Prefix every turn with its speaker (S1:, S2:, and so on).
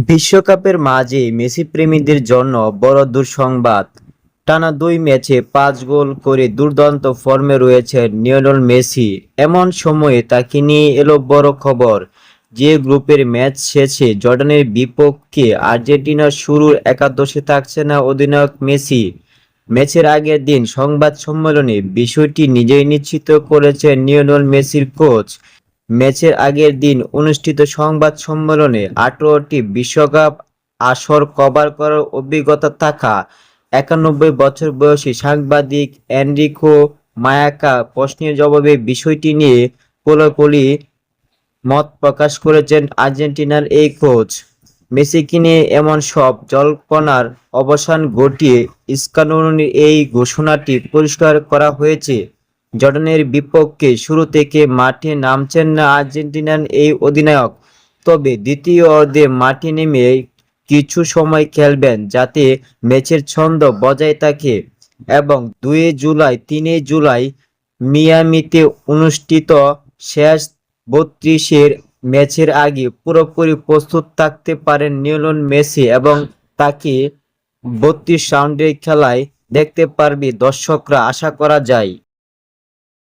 S1: বিশ্বকাপের মাঝে মেসি প্রেমীদের জন্য বড় দুঃসংবাদ। টানা ২ ম্যাচে ৫ গোল করে দুর্দান্ত ফর্মে রয়েছেন লিওনেল মেসি। এমন সময়ে তাকে নিয়ে এলো বড় খবর যে গ্রুপের ম্যাচ শেষে জর্ডানের বিপক্ষে আর্জেন্টিনার শুরুর একাদশে থাকছে না অধিনায়ক মেসি। ম্যাচের আগের দিন সংবাদ সম্মেলনে বিষয়টি নিজেই নিশ্চিত করেছেন লিওনেল মেসির কোচ। ম্যাচের আগের দিন অনুষ্ঠিত সংবাদ সম্মেলনে ১৮টি বিশ্বকাপ আসর কভার করার অভিজ্ঞতা থাকা ৯১ বছর বয়সী সাংবাদিক এনরিকো মায়াকা প্রশ্নের জবাবে বিষয়টি নিয়ে খোলাখুলি মত প্রকাশ করেছেন আর্জেন্টিনার এই কোচ। মেসিকে নিয়ে এমন সব জল্পনার অবসান ঘটিয়ে স্ক্যালোনির এই ঘোষণাটি পরিষ্কার করা হয়েছে। জর্ডানের বিপক্ষে শুরু থেকে মাঠে নামছেন না আর্জেন্টিনার এই অধিনায়ক, তবে দ্বিতীয় অর্ধে মাঠে নেমে কিছু সময় খেলবেন যাতে ম্যাচের ছন্দ বজায় থাকে এবং ৩ জুলাই মিয়ামিতে অনুষ্ঠিত শেষ ৩২-এর ম্যাচের আগে পুরোপুরি প্রস্তুত থাকতে পারেন লিওনেল মেসি এবং তাকে ৩২ রাউন্ডের খেলায় দেখতে পারবে দর্শকরা আশা করা যায়।